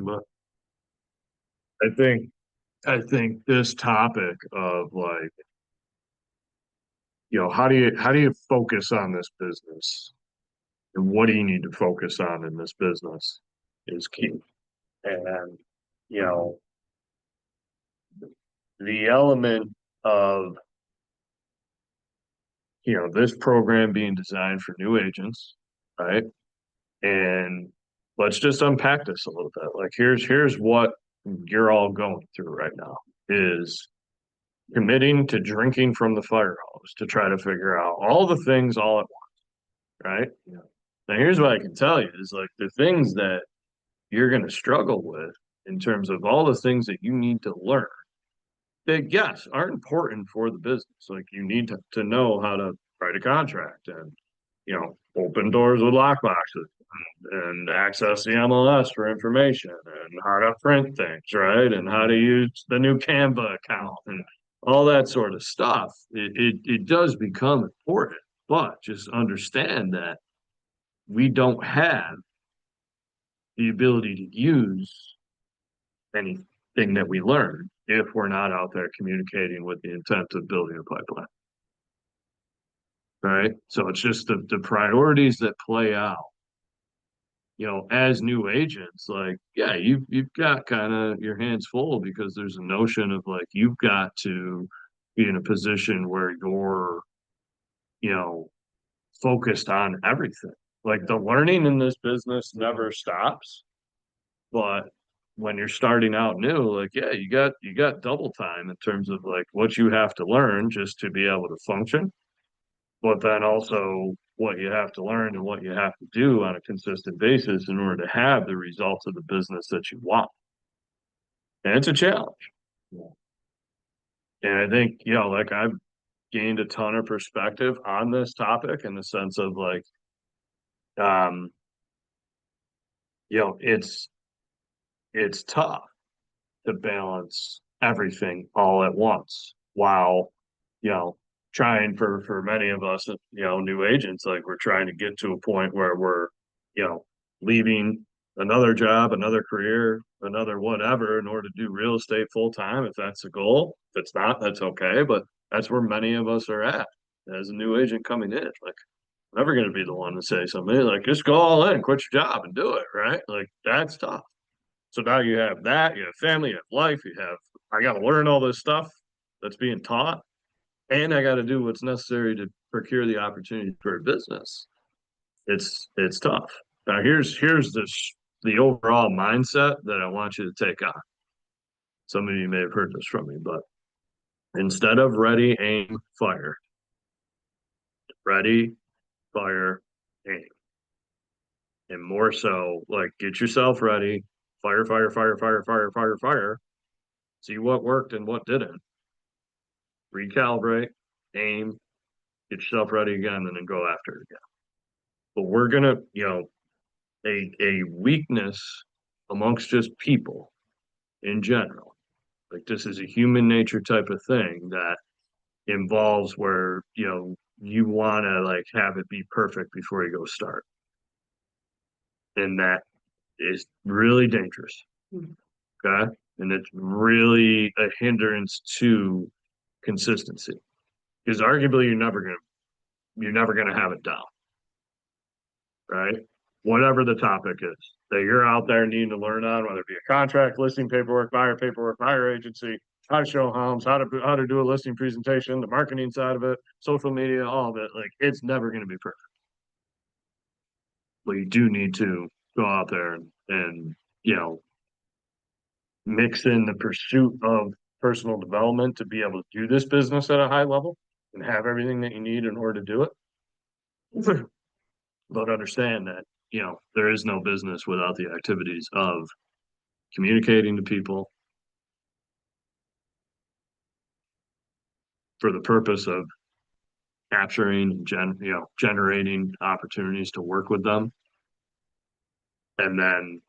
but I think I think this topic of like, how do you focus on this business and what do you need to focus on in this business is key. And you know, the element of this program being designed for new agents, right? And let's just unpack this a little bit. Like here's what you're all going through right now is committing to drinking from the fire hose to try to figure out all the things all at once, right? Yeah. Now here's what I can tell you is like the things that you're going to struggle with in terms of all the things that you need to learn that yes are important for the business. Like you need to know how to write a contract and open doors with lockboxes and access the MLS for information and how to print things, right? And how to use the new Canva account and all that sort of stuff. It does become important, but just understand that we don't have the ability to use anything that we learn if we're not out there communicating with the intent of building a pipeline. Right. So it's just the priorities that play out, as new agents, like, yeah, you've got kind of your hands full because there's a notion of like you've got to be in a position where you're, you know, focused on everything. Like the learning in this business never stops. But when you're starting out new, like, yeah, you got double time in terms of like what you have to learn just to be able to function, but then also what you have to learn and what you have to do on a consistent basis in order to have the results of the business that you want. And it's a challenge. Yeah. And I think, like I've gained a ton of perspective on this topic in the sense of like, um, it's tough to balance everything all at once while, you know, trying for many of us, new agents, like we're trying to get to a point where we're, you know, leaving another job, another career, another whatever in order to do real estate full time. If that's the goal, if it's not, that's okay. But that's where many of us are at as a new agent coming in. Like, I'm never going to be the one to say something like, just go all in, quit your job and do it. Right. Like, that's tough. So now you have that, you have family, you have life, I got to learn all this stuff that's being taught, and I got to do what's necessary to procure the opportunity for a business. It's tough. Now here's the overall mindset that I want you to take on. Some of you may have heard this from me, but instead of ready, aim, fire, ready, fire, aim, and more so like get yourself ready, fire, fire, fire, fire, fire, fire, fire. See what worked and what didn't. Recalibrate, aim, get yourself ready again, and then go after it again. But we're gonna, a weakness amongst just people in general. Like this is a human nature type of thing that involves where, you want to like have it be perfect before you go start. And that is really dangerous. Okay. And it's really a hindrance to consistency because arguably you're never gonna have it down, right? Whatever the topic is that you're out there needing to learn on, whether it be a contract, listing paperwork, buyer agency, how to show homes, how to do a listing presentation, the marketing side of it, social media, all of it. Like it's never going to be perfect, but you do need to go out there and mix in the pursuit of personal development to be able to do this business at a high level and have everything that you need in order to do it. But understand that, there is no business without the activities of communicating to people for the purpose of capturing, generating opportunities to work with them. And then,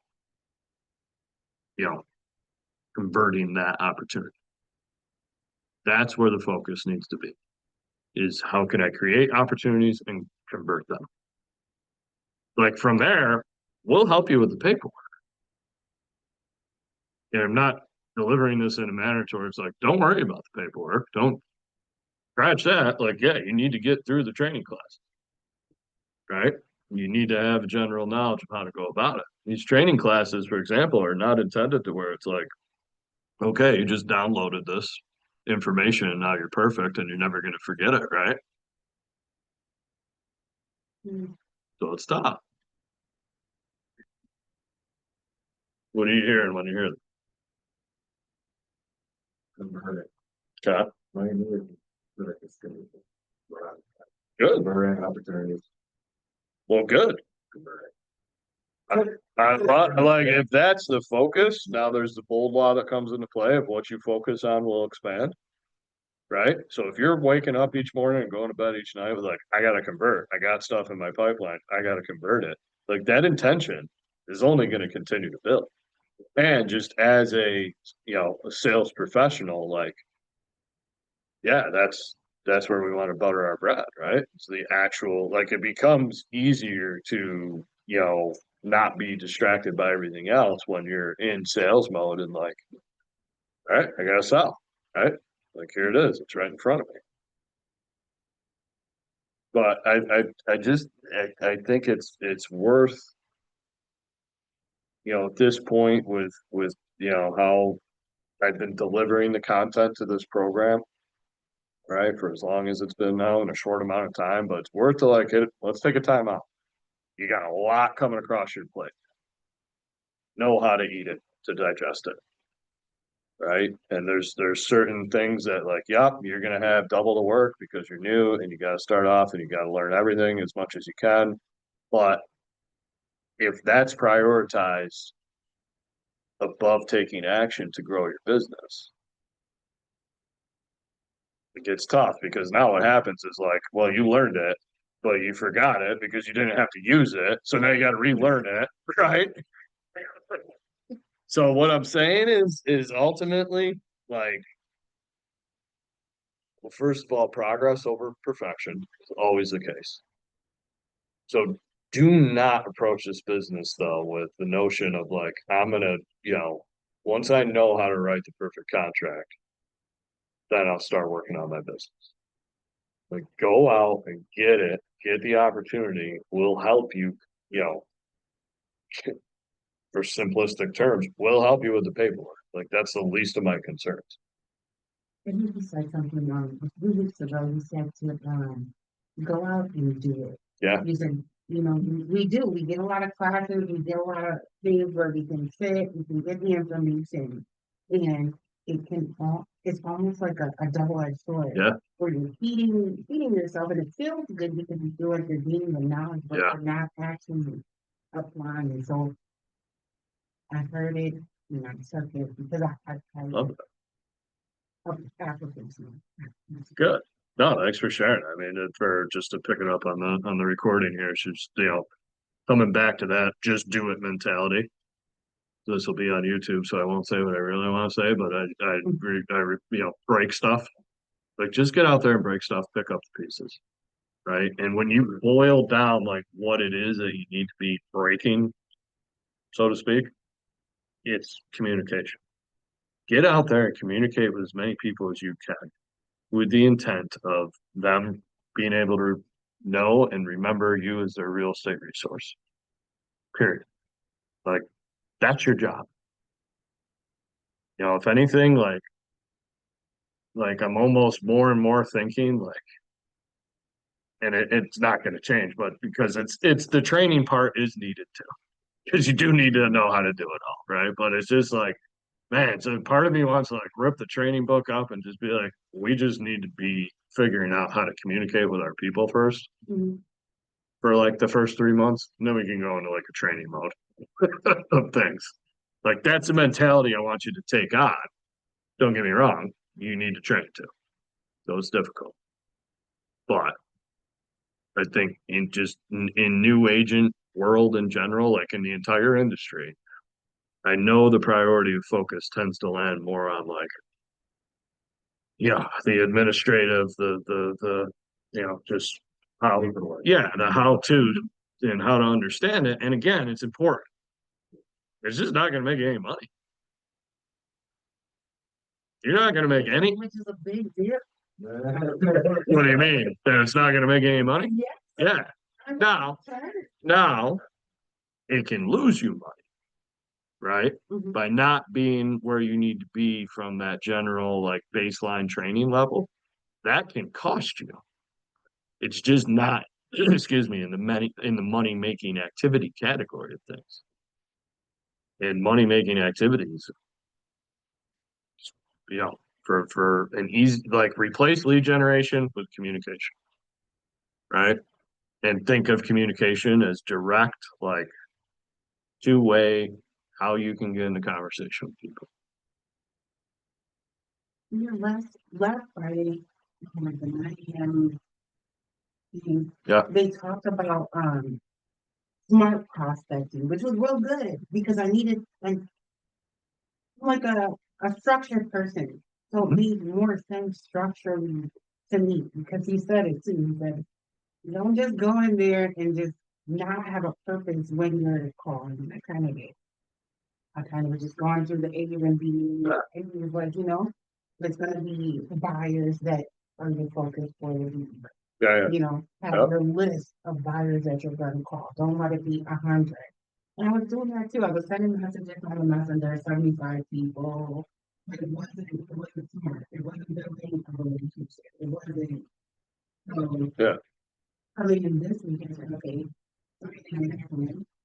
you know, converting that opportunity. That's where the focus needs to be is how can I create opportunities and convert them? Like from there, we'll help you with the paperwork. And I'm not delivering this in a manner to where it's like, don't worry about the paperwork. Don't scratch that. Like, yeah, you need to get through the training class, right? You need to have a general knowledge of how to go about it. These training classes, for example, are not intended to where it's like, okay, you just downloaded this information and now you're perfect and you're never going to forget it, right? Mm. So it's tough. What are you hearing when you hear Convert it. that? Okay, My new work is good. good. Convert opportunities. Well, good. Convert it. Like if that's the focus, now there's the bold law that comes into play of what you focus on will expand. Right? So if you're waking up each morning and going to bed each night with like, I gotta convert, I got stuff in my pipeline, I gotta convert it. Like that intention is only going to continue to build. And just as a a sales professional, like, yeah, that's where we want to butter our bread, right? It's the actual like it becomes easier to, not be distracted by everything else when you're in sales mode and like, all right, I gotta sell, right? Like here it is, it's right in front of me. But I think it's worth, at this point with how I've been delivering the content to this program, right, for as long as it's been now in a short amount of time, but it's worth to like it. Let's take a time out. You got a lot coming across your plate. Know how to eat it to digest it. Right. And there's certain things that like, yep, you're gonna have double the work because you're new and you gotta start off and you gotta learn everything as much as you can. But if that's prioritized above taking action to grow your business, it gets tough because now what happens is like, well, you learned it, but you forgot it because you didn't have to use it. So now you got to relearn it, right? So what I'm saying is ultimately like, well, first of all, progress over perfection is always the case. So do not approach this business though with the notion of like, I'm gonna, once I know how to write the perfect contract, then I'll start working on my business. Like go out and get it, get the opportunity, will help you, you know, for simplistic terms, will help you with the paperwork. Like that's the least of my concerns. And he said something a few weeks ago. He said to go out and do it. Yeah. He said, we do. We get a lot of classes. We get a lot of things where we can sit. We can get the information, and it's almost like a double-edged sword. Yeah. Where you're feeding yourself, and it feels good because you feel like you're gaining the knowledge, but Yeah. you're not actually applying it. So I heard it, and I took it because I Love it. application. Good. No, thanks for sharing. I mean, for just to pick it up on the recording here, it's just coming back to that just do it mentality. This will be on YouTube, so I won't say what I really want to say, but break stuff. Like just get out there and break stuff, pick up the pieces, right? And when you boil down like what it is that you need to be breaking, so to speak, it's communication. Get out there and communicate with as many people as you can with the intent of them being able to know and remember you as their real estate resource. Period. Like that's your job. If anything, like I'm almost more and more thinking like, and it's not going to change, but because it's the training part is needed too, because you do need to know how to do it all, right? But it's just like, man, so part of me wants to like rip the training book up and just be like, we just need to be figuring out how to communicate with our people first Mhm. for like the first 3 months, and then we can go into like a training mode of things. Like that's the mentality I want you to take on. Don't get me wrong, you need to train too. So it's difficult. But I think in new agent world in general, like in the entire industry, I know the priority of focus tends to land more on like, the administrative, just how, the how to and how to understand it. And again, it's important. It's just not going to make you any money. You're not gonna make any, Which is a big deal. what do you mean? That it's not gonna make any money? Yeah. Yeah, now, now, it can lose you money. Right? Mhm. By not being where you need to be from that general like baseline training level, that can cost you. It's just not, excuse me, in the money making activity category of things. In money making activities, for an easy like replace lead generation with communication, right? And think of communication as direct, like two-way, how you can get into conversation with people. Yeah, last Friday, like the 9 meeting, Yeah. they talked about smart prospecting, which was real good because I needed like a structured person. So it made more sense structurally to me because he said it too. He said, don't just go in there and just not have a purpose when you're calling. I kind of was just going through the A and B, and he was like, it's gonna be the buyers that are your focus for the week. Yeah, Have Yep. your list of buyers that you're gonna call. Don't let it be 100. And I was doing that too. I was sending messages on the messenger, 75 people. But it wasn't smart. It wasn't building a relationship. It wasn't, Yeah. coming in this week and saying, okay,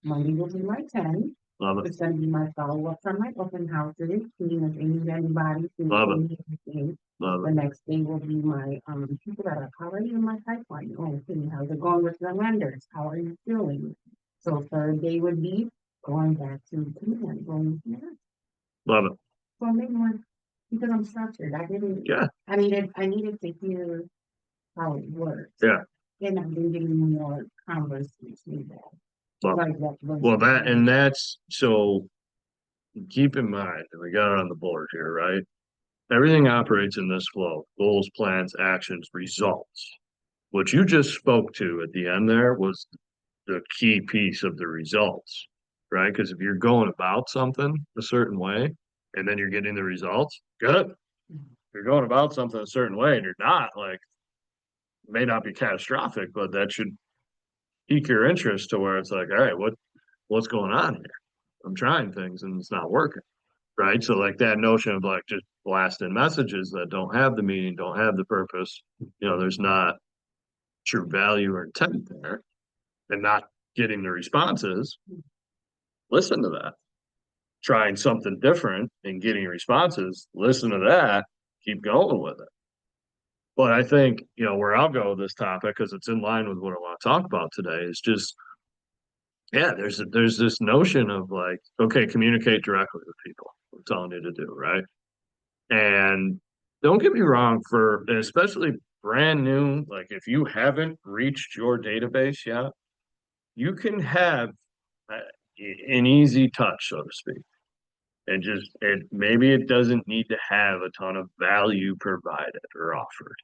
Monday will be my 10. Love it. It's gonna be my follow-up from my open houses, seeing if they need anybody, see if Love they it. need anything. Love The it. next day will be my, people that are already in my pipeline. Oh, see, how's it going with the lenders? How are you feeling? So third day would be going back to command, going, yeah. Love it. So maybe more, because I'm structured. Yeah. I needed to hear how it works. Yeah. And I've been getting more conversations with that. Well, Like that. Well, that's so keep in mind, and we got it on the board here, right? Everything operates in this flow: goals, plans, actions, results. What you just spoke to at the end there was the key piece of the results, right? Because if you're going about something a certain way and then you're getting the results, good. If you're going about something a certain way and you're not, like, it may not be catastrophic, but that should pique your interest to where it's like, all right, what's going on here? I'm trying things and it's not working. Right. So like that notion of like just blasting messages that don't have the meaning, don't have the purpose, there's not true value or intent there and not getting the responses. Listen to that. Trying something different and getting responses, listen to that, keep going with it. But I think, where I'll go with this topic, because it's in line with what I want to talk about today, is just, yeah, there's this notion of like, okay, communicate directly with people. I'm telling you to do, right? And don't get me wrong, especially brand new, like if you haven't reached your database yet, you can have uh, an easy touch, so to speak. Maybe it doesn't need to have a ton of value provided or offered.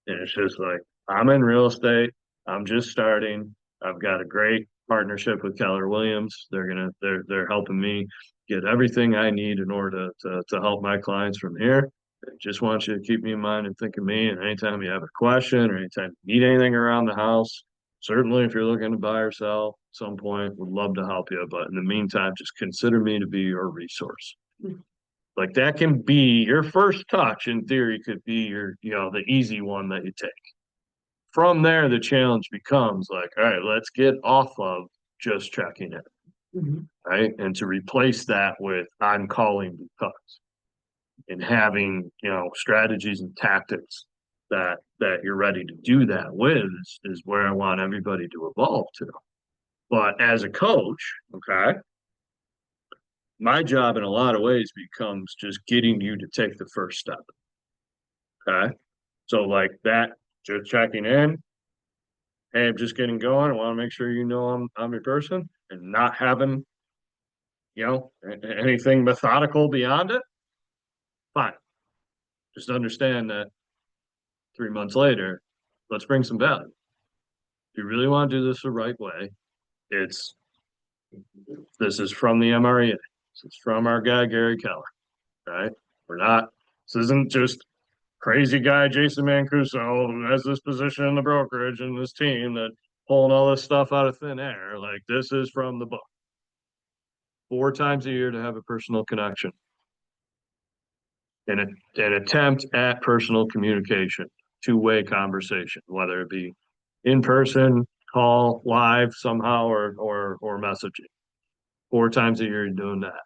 And it's just like, I'm in real estate. I'm just starting. I've got a great partnership with Keller Williams. They're helping me get everything I need in order to help my clients from here. I just want you to keep me in mind and think of me. And anytime you have a question or anytime you need anything around the house, certainly if you're looking to buy or sell at some point, would love to help you. But in the meantime, just consider me to be your resource. Like that can be your first touch in theory, could be the easy one that you take. From there, the challenge becomes like, all right, let's get off of just checking it, Mhm. right? And to replace that with I'm calling because and having, strategies and tactics that you're ready to do that with is where I want everybody to evolve to. But as a coach, okay, my job in a lot of ways becomes just getting you to take the first step. Okay. So like that, just checking in. Hey, I'm just getting going. I want to make sure I'm your person and not having, anything methodical beyond it. Fine. Just understand that 3 months later, let's bring some value. If you really want to do this the right way, this is from the MREA. This is from our guy, Gary Keller, right? We're not This isn't just crazy guy Jason Mancuso who has this position in the brokerage and this team that pulling all this stuff out of thin air. Like this is from the book. 4 times a year to have a personal connection. An attempt at personal communication, two-way conversation, whether it be in person, call, live somehow, or messaging. 4 times a year you're doing that.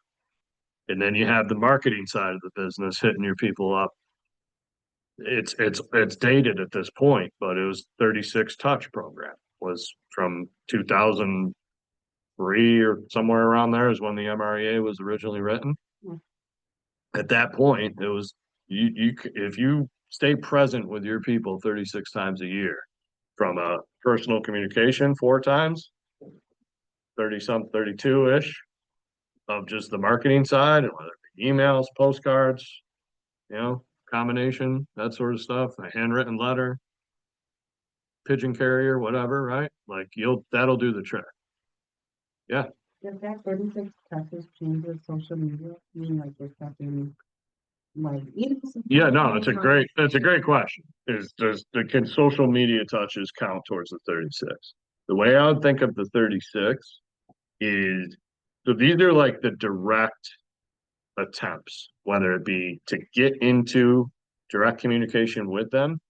And then you have the marketing side of the business hitting your people up. It's dated at this point, but it was 36 touch program was from 2003 or somewhere around there is when the MREA was originally written. Yeah. At that point, it was you if you stay present with your people 36 times a year from a personal communication 4 times, 32-ish of just the marketing side, and whether it be emails, postcards, combination, that sort of stuff, a handwritten letter, pigeon carrier, whatever, right? Like that'll do the trick. Does that 36 touches change with social media? I mean, like, there's something like, Yeah, no, it's a great question. Can social media touches count towards the 36? The way I would think of the 36 is, so these are like the direct attempts, whether it be to get into direct communication with them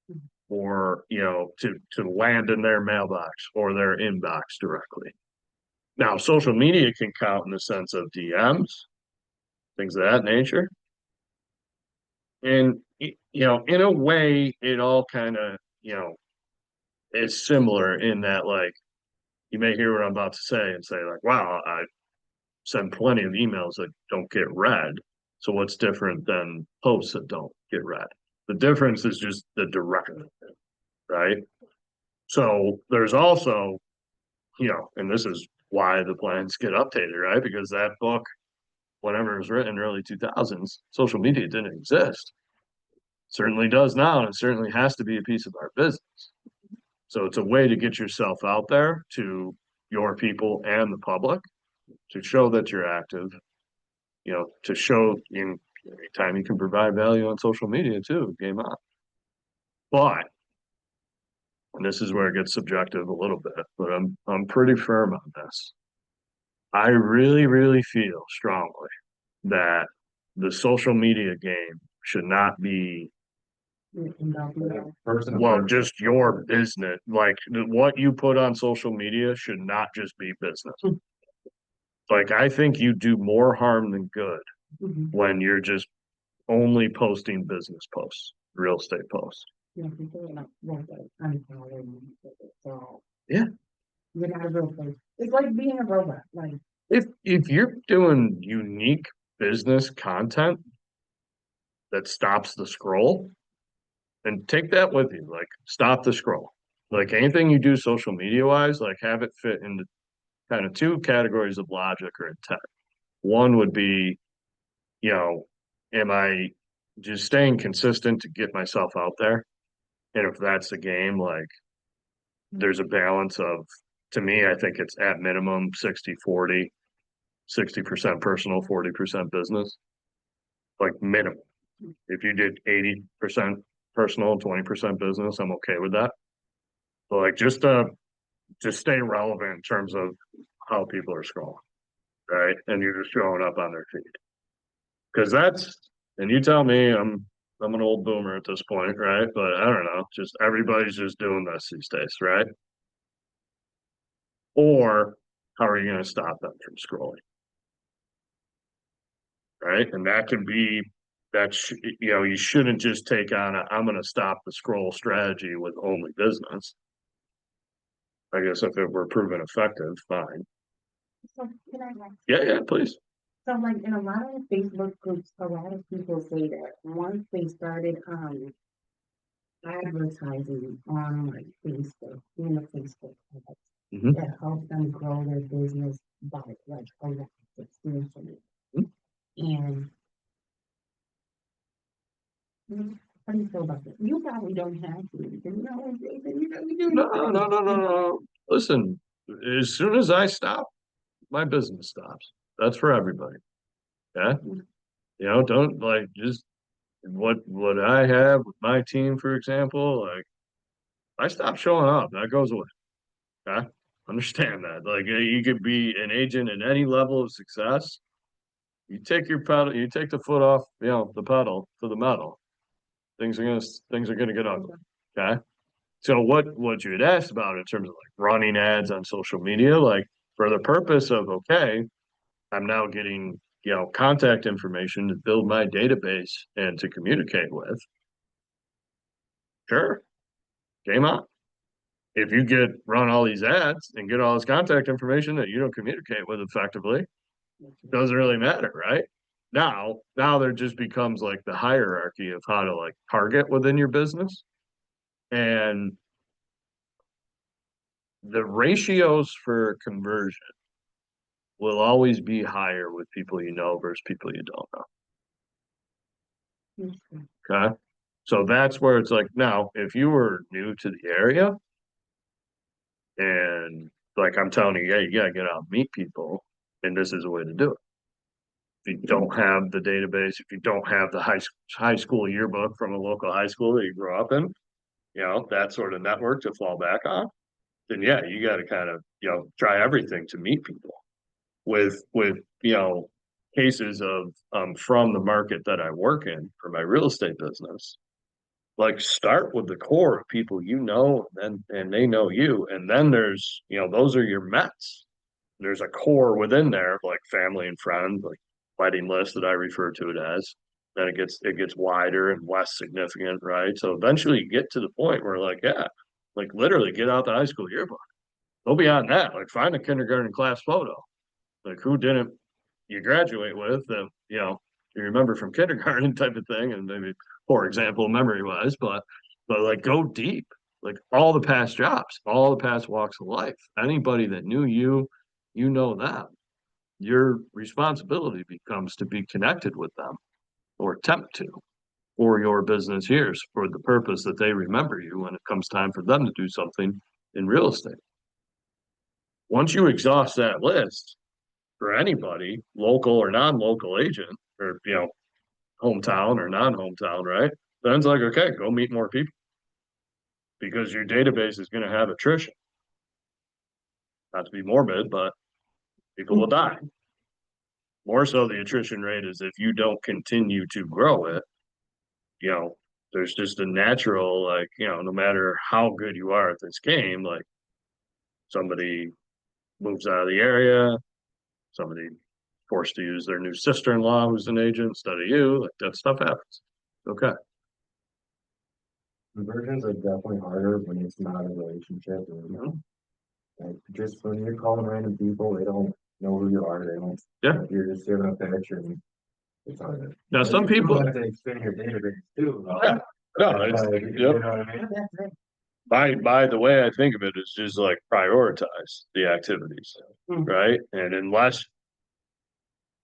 or, to land in their mailbox or their inbox directly. Now, social media can count in the sense of DMs, things of that nature. And, in a way, it all kind of, is similar in that, like, you may hear what I'm about to say and say, like, wow, I send plenty of emails that don't get read. So what's different than posts that don't get read? The difference is just the direction, right? So there's also, and this is why the plans get updated, right? Because that book, whenever it was written in early 2000s, social media didn't exist. Certainly does now, and it certainly has to be a piece of our business. So it's a way to get yourself out there to your people and the public to show that you're active, to show anytime you can provide value on social media too, game on. But, and this is where it gets subjective a little bit, but I'm pretty firm on this. I really, really feel strongly that the social media game should not be, well, just your business. Like what you put on social media should not just be business. Like I think you do more harm than good when you're just only posting business posts, real estate posts. Yeah. You're not a real person. It's like being a robot. Like, If you're doing unique business content that stops the scroll, then take that with you. Like stop the scroll. Like anything you do social media wise, like have it fit into kind of 2 categories of logic or intent. One would be, am I just staying consistent to get myself out there? And if that's the game, like there's a balance of, to me, I think it's at minimum 60-40, 60% personal, 40% business. Like minimum. If you did 80% personal, 20% business, I'm okay with that. But like just stay relevant in terms of how people are scrolling, right? And you're just showing up on their feed. Because and you tell me I'm an old boomer at this point, right? But I don't know, just everybody's just doing this these days, right? Or how are you going to stop them from scrolling? Right? And that can be you shouldn't just take on I'm going to stop the scroll strategy with only business. I guess if it were proven effective, fine. so can I ask? Yeah, please. So like in a lot of the Facebook groups, a lot of people say that once they started advertising on like Facebook, in the Facebook ads, Mhm. that helps them grow their business by like a lot substantially. Mhm. And how do you feel about that? You probably don't have to. You really do. No. Listen, as soon as I stop, my business stops. That's for everybody. Yeah. Don't like just what I have with my team, for example, like I stop showing up, that goes away. Okay? Understand that. Like you could be an agent at any level of success. You take your pedal, you take the foot off, the pedal to the metal. Things are gonna get ugly. Okay. So what you had asked about in terms of like running ads on social media, like for the purpose of okay, I'm now getting contact information to build my database and to communicate with. Sure, game on. If you run all these ads and get all this contact information that you don't communicate with effectively, doesn't really matter, right? Now there just becomes like the hierarchy of how to like target within your business. And the ratios for conversion will always be higher with people you know versus people you don't know. Okay. So that's where it's like now, if you were new to the area and like I'm telling you, yeah, you gotta get out and meet people, and this is a way to do it. If you don't have the database, if you don't have the high school yearbook from a local high school that you grew up in, that sort of network to fall back on, then yeah, you got to kind of try everything to meet people with cases of from the market that I work in for my real estate business. Like start with the core of people and they know you, and then there's those are your Mets. There's a core within there of like family and friends, like wedding list that I refer to it as. Then it gets wider and less significant, right? So eventually you get to the point where like, yeah, like literally get out the high school yearbook. Go beyond that, like find a kindergarten class photo. Like who didn't you graduate with that, you remember from kindergarten type of thing, and maybe for example, memory wise, but like go deep, like all the past jobs, all the past walks of life, anybody that knew you, them. Your responsibility becomes to be connected with them or attempt to for your business years for the purpose that they remember you when it comes time for them to do something in real estate. Once you exhaust that list for anybody, local or non-local agent, or hometown or non-hometown, right? Then it's like, okay, go meet more people because your database is going to have attrition. Not to be morbid, but people will die. More so, the attrition rate is if you don't continue to grow it, there's just a natural, like, no matter how good you are at this game, like somebody moves out of the area, somebody forced to use their new sister-in-law who's an agent instead of you, like that stuff happens. Okay. Conversions are definitely harder when it's not a relationship. Like just when you're calling random people, they don't know who you are. They don't. Yeah. Like, you're just giving a picture. And it's harder. Now, some people have to expand your database too. Yeah. No, You know what I mean? by the way I think of it is just like prioritize the activities, right? And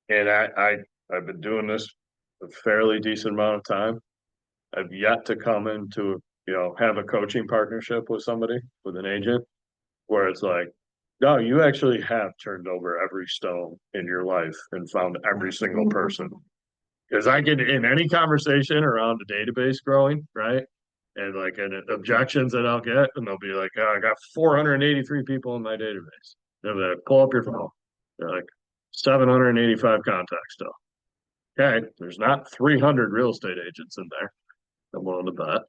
I've been doing this a fairly decent amount of time. I've yet to come into have a coaching partnership with somebody, with an agent, where it's like, no, you actually have turned over every stone in your life and found every single person. Because I get in any conversation around the database growing, right? And like objections that I'll get, and they'll be like, oh, I got 483 people in my database. They'll be like, pull up your phone. They're like 785 contacts still. Okay, there's not 300 real estate agents in there. I'm willing to bet.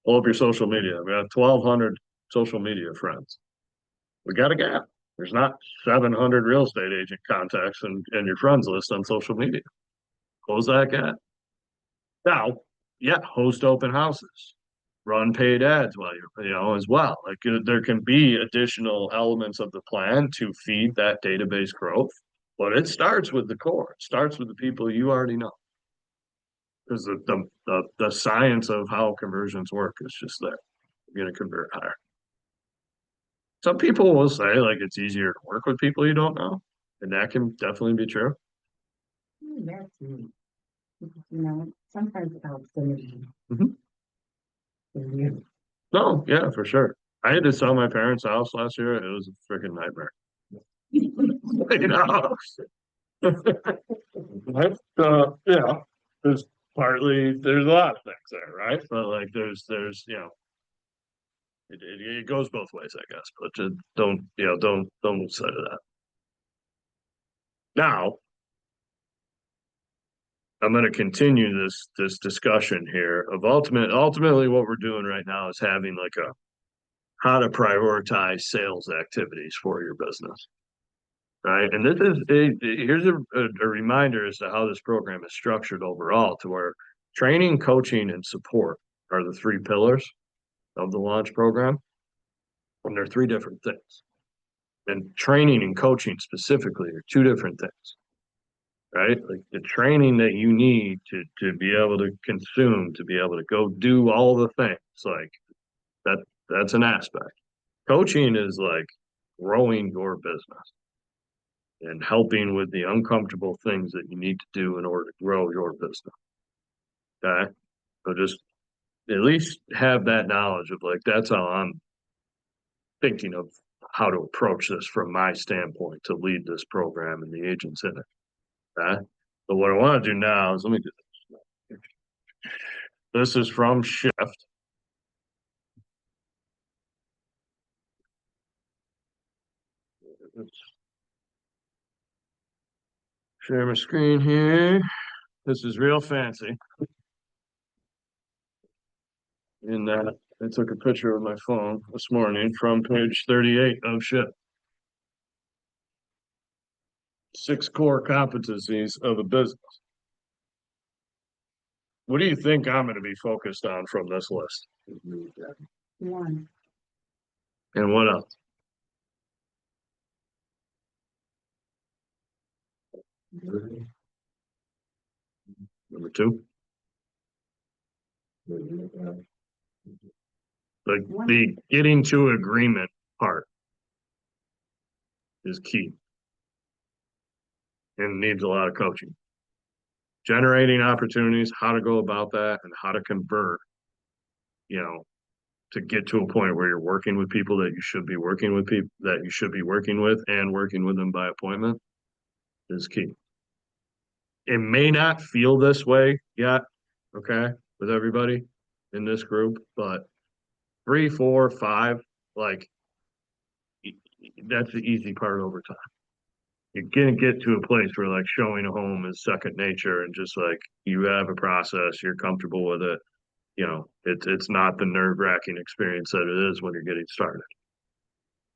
Pull up your social media. We have 1,200 social media friends. We got a gap. There's not 700 real estate agent contacts in your friends list on social media. Close that gap. Now, yeah, host open houses, run paid ads while you're, as well. Like there can be additional elements of the plan to feed that database growth, but it starts with the core. It starts with the people you already know. Because the science of how conversions work is just there. You're going to convert higher. Some people will say like it's easier to work with people you don't know, and that can definitely be true. That's me. Sometimes it helps to Mhm. me. No, yeah, for sure. I had to sell my parents' house last year. It was a freaking nightmare. Yeah, there's partly, there's a lot of things there, right? But like, there's, it goes both ways, I guess, but just don't lose sight of that. Now, I'm gonna continue this discussion here of ultimately what we're doing right now is having like a how to prioritize sales activities for your business. Right. And this is here's a reminder as to how this program is structured overall, to where training, coaching, and support are the three pillars of the launch program. And they're three different things. And training and coaching specifically are two different things. Right? Like the training that you need to be able to consume, to be able to go do all the things, like that's an aspect. Coaching is like growing your business and helping with the uncomfortable things that you need to do in order to grow your business. Okay. So just at least have that knowledge of like, that's how I'm thinking of how to approach this from my standpoint to lead this program and the agents in it. Okay. But what I want to do now is let me do this. This is from Shift. Let's share my screen here. This is real fancy. In that I took a picture with my phone this morning from page 38 of Shift. 6 core competencies of a business. What do you think I'm going to be focused on from this list? One, And what else? Number 2, like the getting to agreement part is key and needs a lot of coaching. Generating opportunities, how to go about that, and how to convert, to get to a point where you're working with people that you should be working with, people that you should be working with, and working with them by appointment is key. It may not feel this way yet, okay, with everybody in this group, but 3, 4, 5, like that's the easy part over time. You're gonna get to a place where like showing a home is second nature, and just like you have a process, you're comfortable with it. It's not the nerve-wracking experience that it is when you're getting started.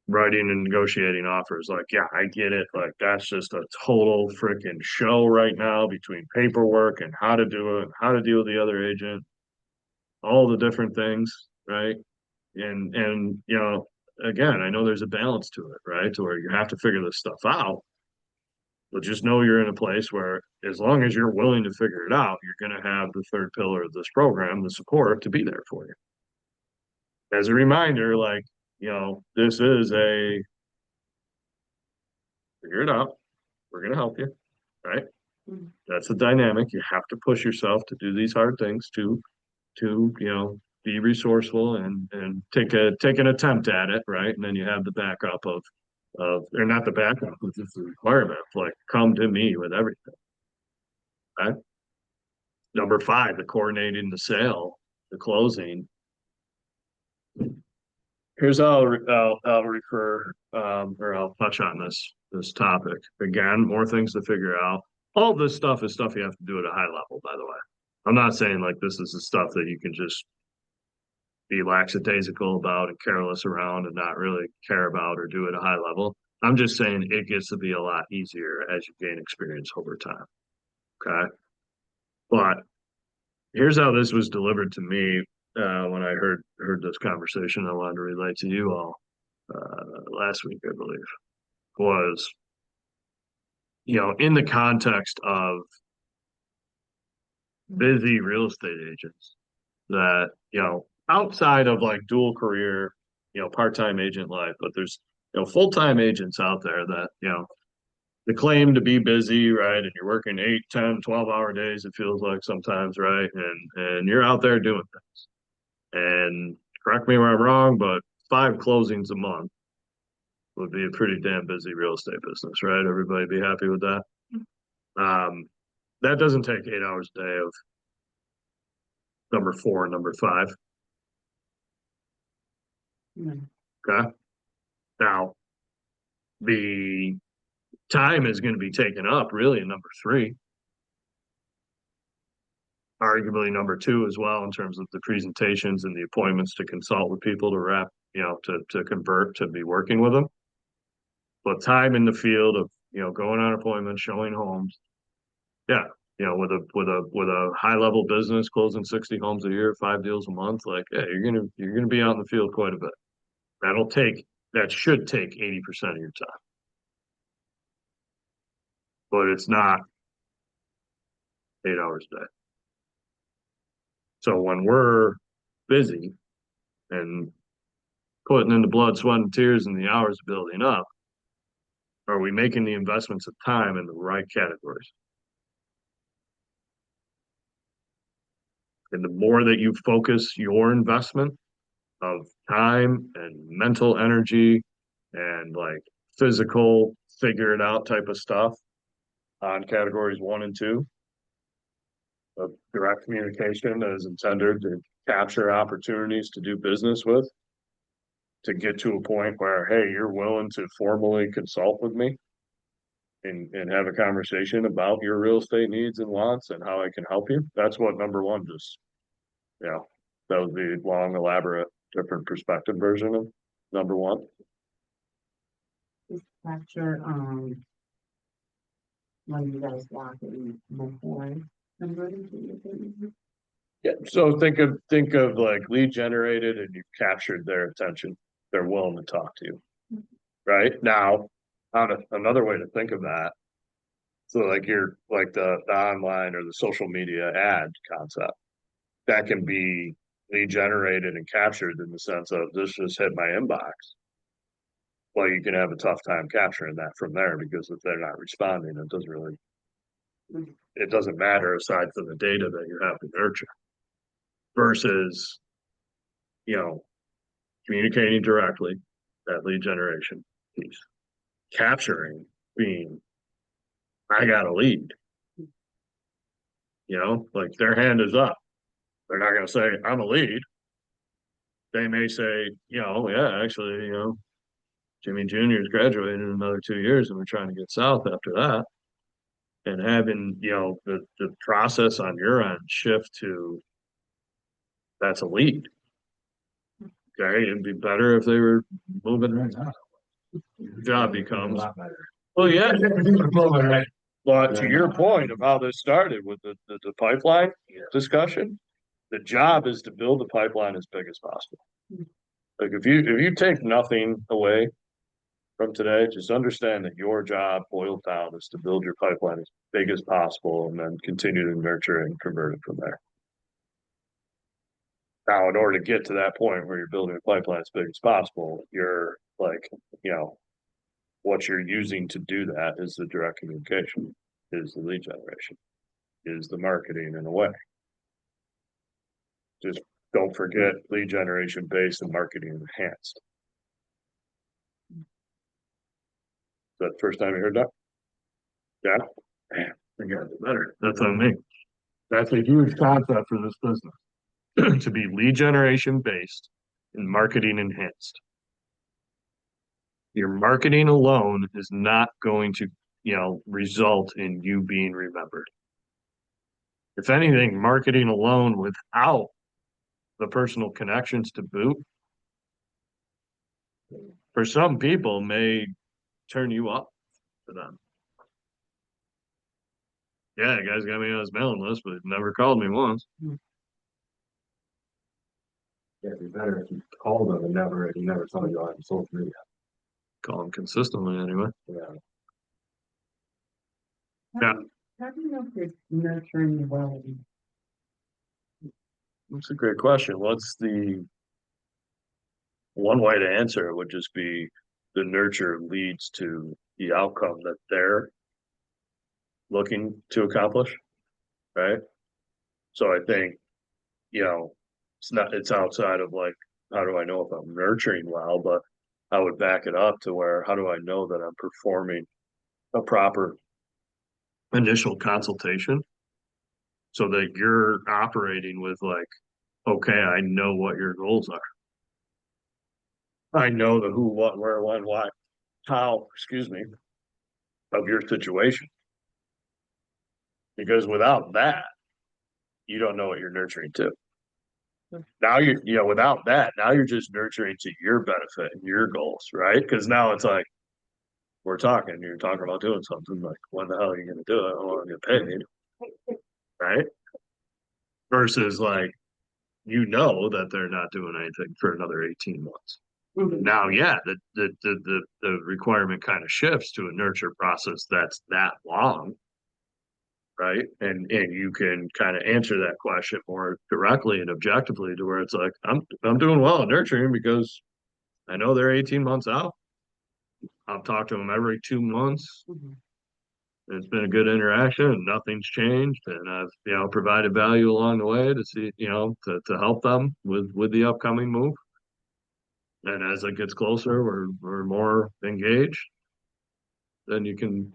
Writing and negotiating offers, like, yeah, I get it. Like that's just a total freaking show right now between paperwork and how to do it, how to deal with the other agent, all the different things, right? And again, I know there's a balance to it, right? To where you have to figure this stuff out. But just know you're in a place where as long as you're willing to figure it out, you're gonna have the third pillar of this program, the support, to be there for you. As a reminder, like, this is a figure it out. We're gonna help you, right? Mhm. That's the dynamic. You have to push yourself to do these hard things to be resourceful and take an attempt at it, right? And then you have the backup of or not the backup, it's just the requirement of like come to me with everything. Okay. Number 5, the coordinating the sale, the closing. Here's how I'll refer or I'll touch on this topic again. More things to figure out. All this stuff is stuff you have to do at a high level. By the way, I'm not saying like this is the stuff that you can just be lackadaisical about and careless around and not really care about or do at a high level. I'm just saying it gets to be a lot easier as you gain experience over time. Okay, but here's how this was delivered to me when I heard this conversation. I wanted to relate to you all last week, I believe, was in the context of busy real estate agents that outside of like dual career, part-time agent life, but there's full-time agents out there that they claim to be busy, right? And you're working 8, 10, 12-hour days, it feels like sometimes, right? And you're out there doing things. And correct me where I'm wrong, but 5 closings a month would be a pretty damn busy real estate business, right? Everybody be happy with that. That doesn't take 8 hours a day number 4, number 5. Mm. Okay. Now, the time is going to be taken up really in number 3. Arguably number 2 as well in terms of the presentations and the appointments to consult with people to wrap, to convert, to be working with them. But time in the field of, going on appointments, showing homes. Yeah. With a high level business closing 60 homes a year, 5 deals a month, like, yeah, you're gonna be out in the field quite a bit. That should take 80% of your time. But it's not 8 hours a day. So when we're busy and putting in the blood, sweat, and tears and the hours building up, are we making the investments of time in the right categories? And the more that you focus your investment of time and mental energy and like physical figure it out type of stuff on categories 1 and 2 of direct communication that is intended to capture opportunities to do business with, to get to a point where, hey, you're willing to formally consult with me and have a conversation about your real estate needs and wants and how I can help you. That's what number 1 just, that was the long, elaborate, different perspective version of number 1. Just capture, when you guys walk in before converting to your business. Yeah, so think of like lead generated and you've captured their attention. They're willing to talk to you. Right now, another way to think of that. So like you're like the online or the social media ad concept, that can be lead generated and captured in the sense of this just hit my inbox. Well, you can have a tough time capturing that from there because if they're not responding, it doesn't matter aside from the data that you have to nurture. Versus, communicating directly, that lead generation piece. Capturing being, I got a lead. Like their hand is up. They're not going to say, I'm a lead. They may say, yeah, actually, Jimmy Jr. is graduating in another 2 years and we're trying to get south after that. And having, the process on your end shift to that's a lead. Okay, it'd be better if they were moving right now. Job becomes well, yeah. But to your point of how this started with the pipeline discussion, the job is to build the pipeline as big as possible. Like if you take nothing away from today, just understand that your job boiled down is to build your pipeline as big as possible and then continue to nurture and convert it from there. Now, in order to get to that point where you're building a pipeline as big as possible, you're like, what you're using to do that is the direct communication, is the lead generation, is the marketing in a way. Just don't forget lead generation based and marketing enhanced. Is that the first time you heard that? Yeah. Man, I gotta do better. That's on me. That's a huge concept for this business. To be lead generation based and marketing enhanced. Your marketing alone is not going to, result in you being remembered. If anything, marketing alone without the personal connections to boot, for some people may turn you up to them. Yeah, the guy's got me on his mailing list, but never called me once. Yeah, it'd be better if you called them and he never saw you on social media. Call him consistently anyway. Yeah. Yeah. How do you know if it's nurturing well? That's a great question. What's the one way to answer it would just be the nurture leads to the outcome that they're looking to accomplish, right? So I think, it's outside of like, how do I know if I'm nurturing well, but I would back it up to where, how do I know that I'm performing a proper initial consultation So that you're operating with like, okay, I know what your goals are. I know the who, what, where, when, why, how, excuse me, of your situation. Because without that, you don't know what you're nurturing to. Now without that, now you're just nurturing to your benefit and your goals, right? Because now it's like, you're talking about doing something like, when the hell are you going to do it? I want to get paid, right? Versus like, that they're not doing anything for another 18 months. Mhm. Now, yeah, the requirement kind of shifts to a nurture process that's that long, right? And you can kind of answer that question more directly and objectively to where it's like, I'm doing well at nurturing because I know they're 18 months out. I'll talk to them every 2 months. Mhm. It's been a good interaction and nothing's changed. And I've, provided value along the way to see, to help them with the upcoming move. And as it gets closer, we're more engaged. Then you can,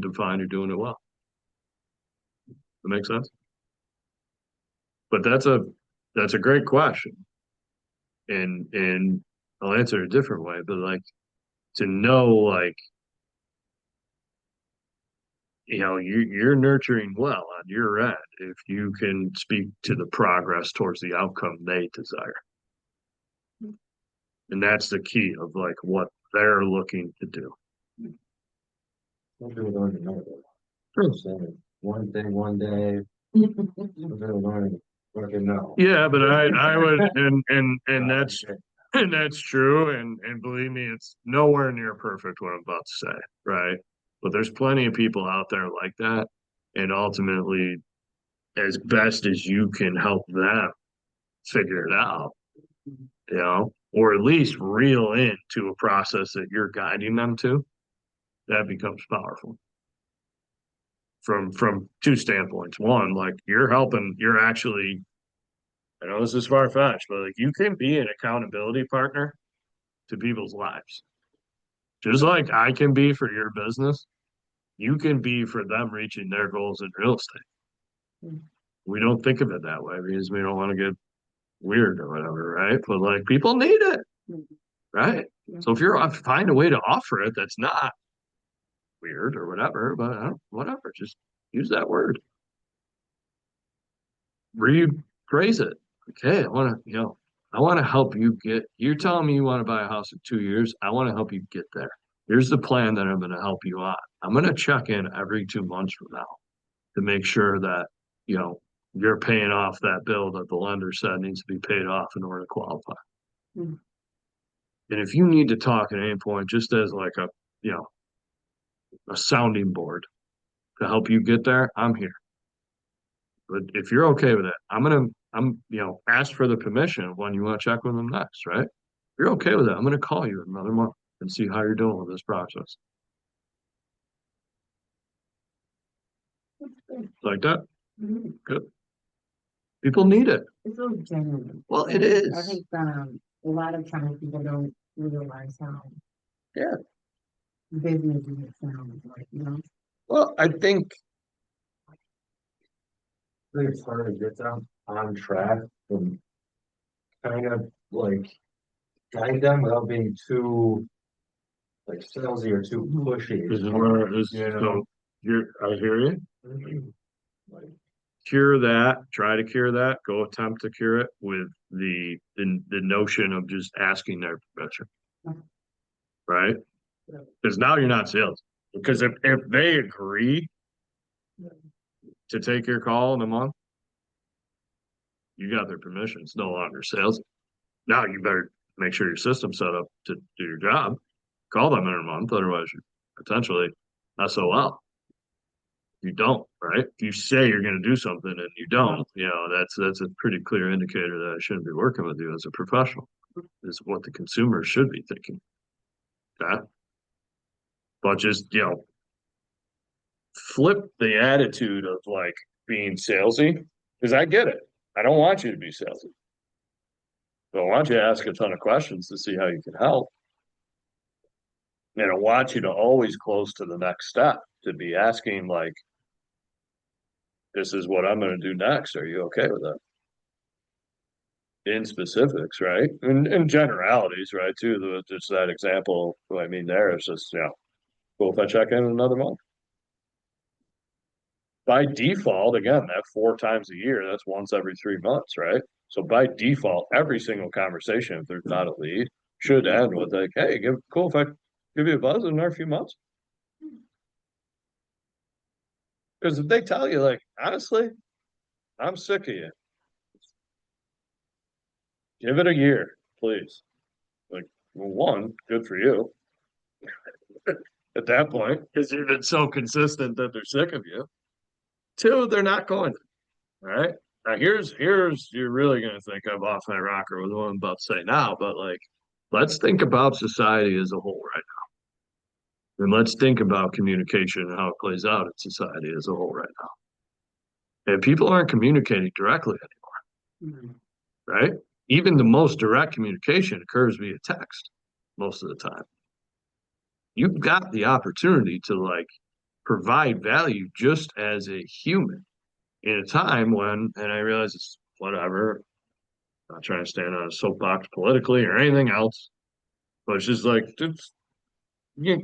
define you're doing it well. That makes sense. But that's a great question. And I'll answer it a different way, but like to know like you're nurturing well on your end if you can speak to the progress towards the outcome they desire. And that's the key of like what they're looking to do. Some people don't even know that. Sure. Saying one thing one day, some people learn fucking no. Yeah, but I would and that's true and believe me, it's nowhere near perfect what I'm about to say, right? But there's plenty of people out there like that, and ultimately, as best as you can help them figure it out, or at least reel into a process that you're guiding them to, that becomes powerful. From two standpoints. One, like you're actually, I know this is far fetched, but like you can be an accountability partner to people's lives. Just like I can be for your business, you can be for them reaching their goals in real estate. Mm. We don't think of it that way because we don't want to get weird or whatever, right? But like people need it, Mm. right? Yeah. So if you're find a way to offer it that's not weird or whatever, but whatever, just use that word. Rephrase it. Okay, I want to help you you're telling me you want to buy a house in 2 years. I want to help you get there. Here's the plan that I'm going to help you on. I'm going to check in every 2 months from now to make sure that, you're paying off that bill that the lender said needs to be paid off in order to qualify. Mm. And if you need to talk at any point, just as like a sounding board to help you get there, I'm here. But if you're okay with it, ask for the permission when you want to check with them next, right? If you're okay with it, I'm gonna call you in another month and see how you're doing with this process. That's good. Like that? Mhm. Good. People need it. It's so genuine. Well, it I is. think a lot of times people don't realize how Yeah. business it sounds like. Well, I think I think it's hard to get them on track and kind of like guide them without being too like salesy or too pushy. this is where this You know? so I hear you. Like, Cure that, try to cure that, go attempt to cure it with the notion of just asking their permission. Right? Because now you're not sales. Because if they agree to take your call in a month, you got their permission. It's no longer sales. Now you better make sure your system's set up to do your job. Call them in a month, otherwise you're potentially SOL. You don't, right? If you say you're going to do something and you don't, that's a pretty clear indicator that I shouldn't be working with you as a professional. Is what the consumer should be thinking. Okay? But just flip the attitude of like being salesy, because I get it. I don't want you to be salesy. But I want you to ask a ton of questions to see how you can help. And I want you to always close to the next step, to be asking like, this is what I'm gonna do next. Are you okay with that? In specifics, right? And generalities, right, too, just that example, what I mean there is just, cool if I check in another month. By default, again, that 4 times a year, that's once every 3 months, right? So by default, every single conversation, if there's not a lead, should end with like, hey, cool if I give you a buzz in another few months. Because if they tell you, like, honestly, I'm sick of you. Give it a year, please. Like, well, one, good for you. At that point, because you've been so consistent that they're sick of you. Two, they're not going to. All right. Now here's you're really gonna think I'm off my rocker with what I'm about to say now, but like let's think about society as a whole right now. And let's think about communication and how it plays out in society as a whole right now. And people aren't communicating directly anymore, right? Even the most direct communication occurs via text most of the time. You've got the opportunity to like provide value just as a human in a time when, and I realize it's whatever, not trying to stand on a soapbox politically or anything else, but it's just like it's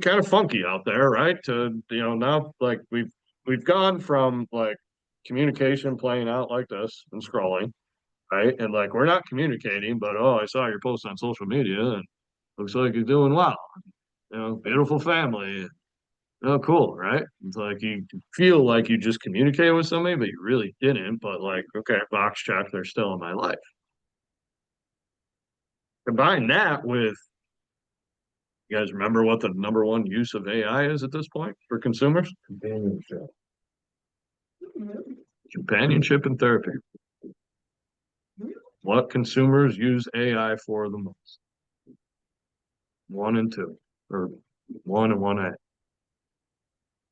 kind of funky out there, right? To now like we've gone from like communication playing out like this and scrolling, right? And like we're not communicating, but oh, I saw your post on social media and looks like you're doing well. Beautiful family. Oh, cool, right? It's like you feel like you just communicated with somebody, but you really didn't. But like, okay, box check, they're still in my life. Combine that with, you guys remember what the number one use of AI is at this point for consumers? Companionship. Companionship and therapy. What consumers use AI for the most? 1 and 2, or 1 and 1A.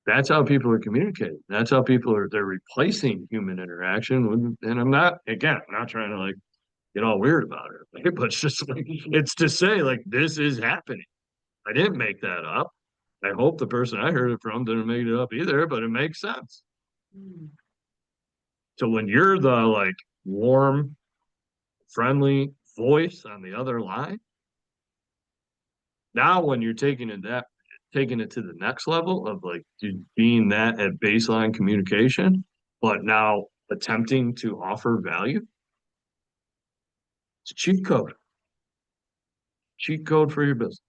That's how people are communicating. That's how they're replacing human interaction with, and I'm not trying to like get all weird about it, right? But it's just like, it's to say like, this is happening. I didn't make that up. I hope the person I heard it from didn't make it up either, but it makes sense. So when you're the like warm, friendly voice on the other line, now when you're taking it to the next level of like being that at baseline communication, but now attempting to offer value, it's a cheat code. Cheat code for your business.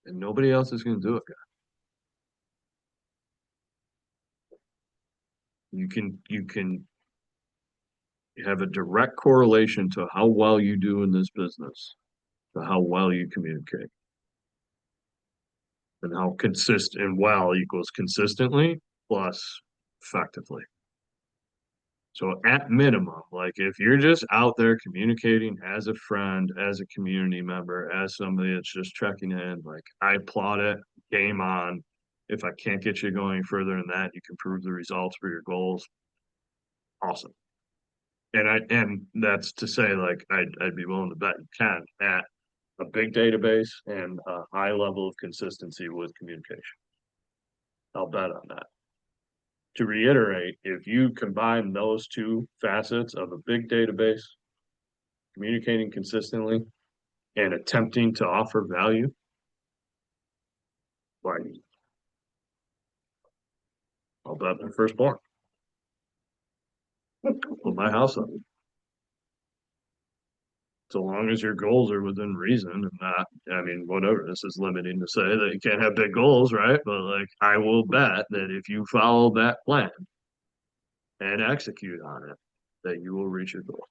And nobody else is going to do it, guys. You can have a direct correlation to how well you do in this business, to how well you communicate. And how consistent and well equals consistently plus effectively. So at minimum, like if you're just out there communicating as a friend, as a community member, as somebody that's just checking in, like I applaud it, game on. If I can't get you going further than that, you can prove the results for your goals. Awesome. And that's to say, like I'd be willing to bet you can at a big database and a high level of consistency with communication. I'll bet on that. To reiterate, if you combine those two facets of a big database, communicating consistently, and attempting to offer value, like I'll bet my firstborn. Put my house up. So long as your goals are within reason and not, I mean, whatever, this is limiting to say that you can't have big goals, right? But like, I will bet that if you follow that plan and execute on it, that you will reach your goal.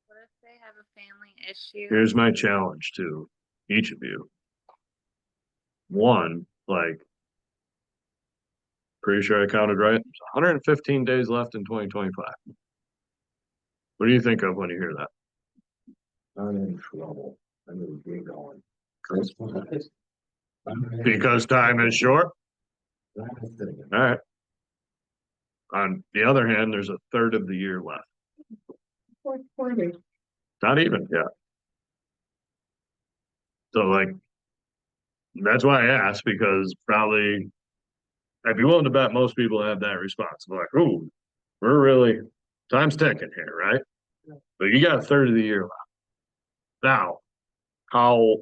What if they have a family issue? Here's my challenge to each of you. One, like, pretty sure I counted right. There's 115 days left in 2025. What do you think of when you hear that? I'm in trouble. I'm gonna get going. Because time is short. All right. On the other hand, there's a third of the year left. Not even yet. So like That's why I asked, because probably I'd be willing to bet most people have that response. They're like, ooh, we're really, time's ticking here, right? But you got a third of the year left. Now, how,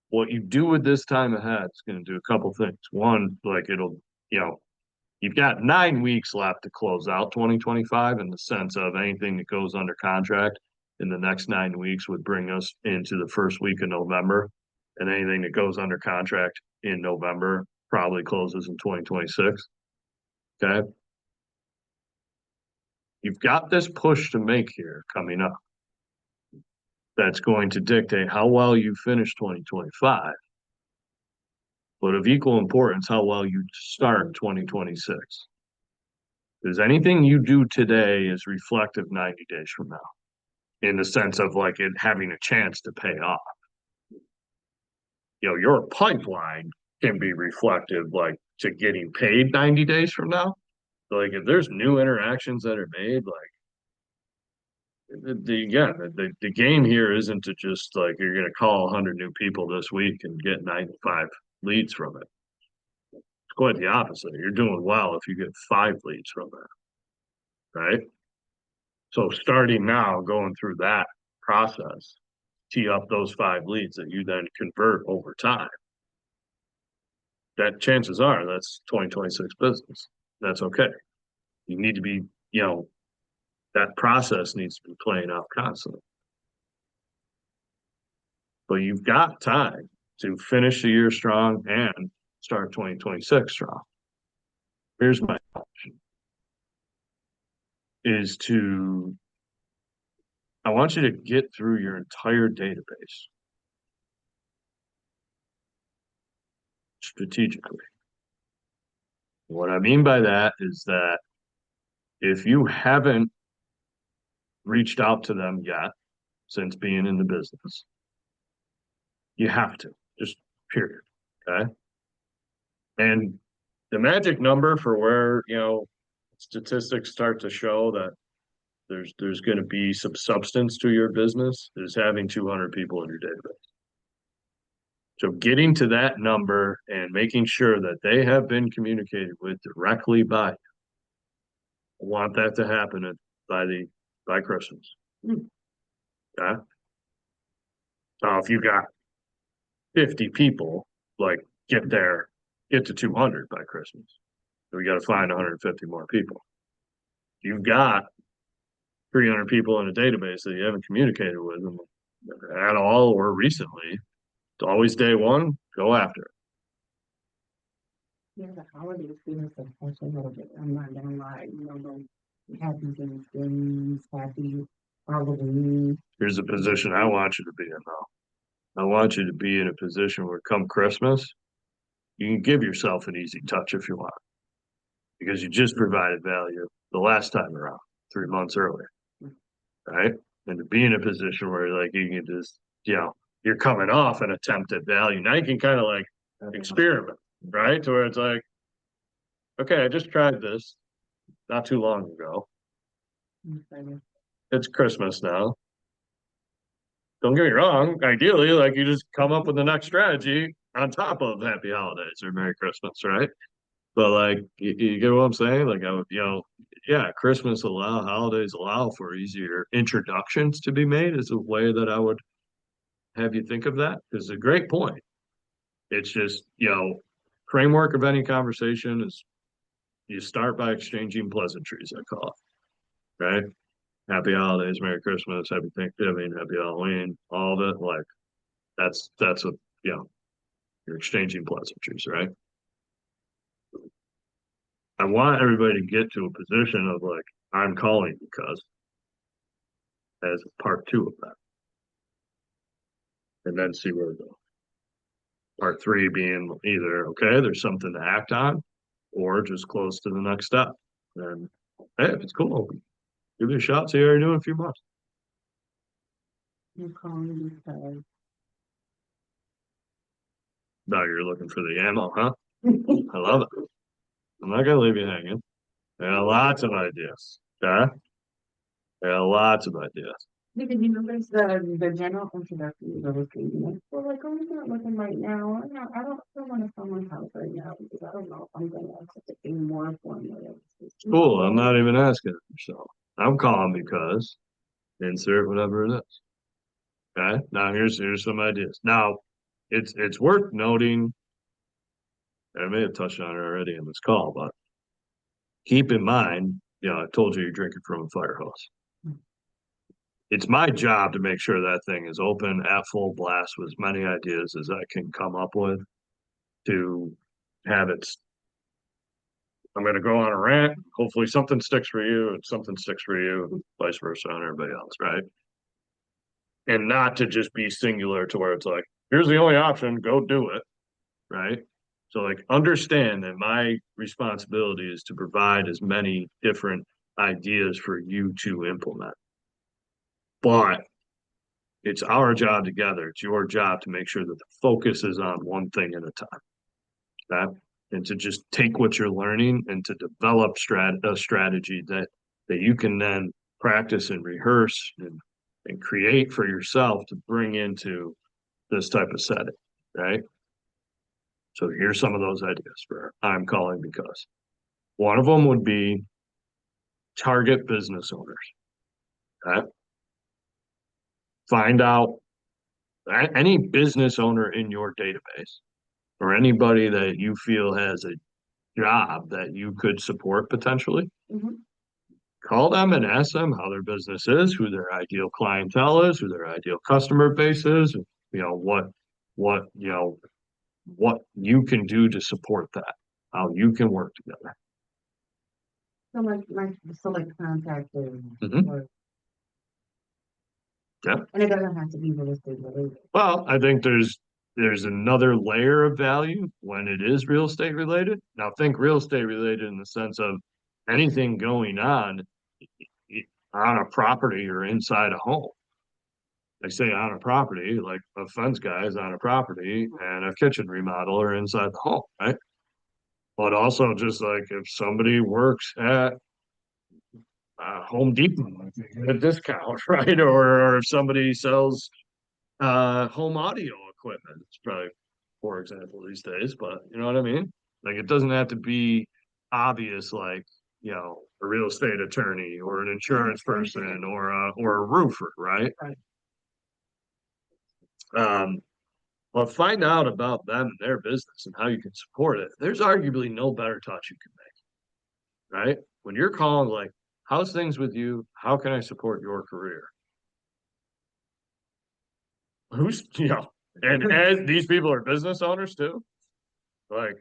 what you do with this time ahead is going to do a couple things. One, like it'll, you know, you've got 9 weeks left to close out 2025 in the sense of anything that goes under contract in the next 9 weeks would bring us into the first week of November. And anything that goes under contract in November probably closes in 2026. Okay. You've got this push to make here coming up. That's going to dictate how well you finish 2025. But of equal importance, how well you start 2026. Because anything you do today is reflective 90 days from now, in the sense of like it having a chance to pay off. You know, your pipeline can be reflective, like to getting paid 90 days from now. Like if there's new interactions that are made, like the game here isn't to just like you're gonna call 100 new people this week and get 95 leads from it. It's quite the opposite. You're doing well if you get 5 leads from that, right? So starting now, going through that process, tee up those 5 leads that you then convert over time. That chances are that's 2026 business. That's okay. You need to be, you know, that process needs to be playing out constantly. But you've got time to finish the year strong and start 2026 strong. Here's my option is to, I want you to get through your entire database strategically. What I mean by that is that if you haven't reached out to them yet since being in the business, you have to, just period. Okay. And the magic number for where, you know, statistics start to show that there's going to be some substance to your business is having 200 people in your database. So getting to that number and making sure that they have been communicated with directly by you. I want that to happen by Christmas. Okay. Now, if you got 50 people, like get to 200 by Christmas. So we got to find 150 more people. You've got 300 people in a database that you haven't communicated with them at all or recently. It's always day one, go after it. Yeah, the holiday feels so a little bit. I'm not gonna lie, you know, happy Thanksgiving, happy Halloween. Here's a position I want you to be in though. I want you to be in a position where come Christmas, you can give yourself an easy touch if you want. Because you just provided value the last time around, 3 months earlier. Right? And to be in a position where like you can just, you know, you're coming off an attempt at value. Now you can kind of like experiment, right? To where it's like, okay, I just tried this not too long ago. It's Christmas now. Don't get me wrong. Ideally, like you just come up with the next strategy on top of Happy Holidays or Merry Christmas, right? But like, you get what I'm saying? Like, I would, you know, yeah, Christmas holidays allow for easier introductions to be made is a way that I would have you think of that. It's a great point. It's just, you know, framework of any conversation is you start by exchanging pleasantries, I call it, right? Happy holidays, Merry Christmas, Happy Thanksgiving, Happy Halloween, all of it. Like that's what, you know, you're exchanging pleasantries, right? I want everybody to get to a position of like, I'm calling because as part 2 of that. And then see where we go. Part 3 being either, okay, there's something to act on, or just close to the next step. And hey, if it's cool, give it a shot, see how you're doing in a few months. You calling because Now you're looking for the ammo, huh? I love it. I'm not gonna leave you hanging. There are lots of ideas. Okay? There are lots of ideas. Because you know, there's the general introduction to real estate, you know, so like, I'm not looking right now, I don't wanna sell my house right now, because I don't know if I'm gonna have to pay more for it. Cool, I'm not even asking her, so I'm calling because insert whatever it is. Okay, now here's some ideas. Now, it's worth noting, I may have touched on it already in this call, but keep in mind, I told you you're drinking from a fire hose. It's my job to make sure that thing is open at full blast with as many ideas as I can come up with to have it. I'm going to go on a rant. Hopefully something sticks for you and something sticks for you, vice versa on everybody else, right? And not to just be singular to where it's like, here's the only option, go do it, right? So like understand that my responsibility is to provide as many different ideas for you to implement. But it's our job together. It's your job to make sure that the focus is on one thing at a time. Okay? And to just take what you're learning and to develop a strategy that you can then practice and rehearse and create for yourself to bring into this type of setting, right? So here's some of those ideas for I'm calling because. One of them would be target business owners. Okay? Find out any business owner in your database or anybody that you feel has a job that you could support potentially. Mhm. Call them and ask them how their business is, who their ideal clientele is, who their ideal customer base is, what you can do to support that, how you can work together. So like contractors. Mhm. or- Yeah. And it doesn't have to be real estate related. Well, I think there's another layer of value when it is real estate related. Now think real estate related in the sense of anything going on a property or inside a home. I say on a property, like a fence guy is on a property and a kitchen remodel are inside the home, right? But also just like if somebody works at Home Depot, like they get a discount, right? Or if somebody sells home audio equipment, it's probably for example these days, but you know what I mean? Like it doesn't have to be obvious like, a real estate attorney or an insurance person or a roofer, right? Right. Um, but find out about them and their business and how you can support it. There's arguably no better touch you can make, right? When you're calling like, how's things with you? How can I support your career? Who's, and these people are business owners too. Like,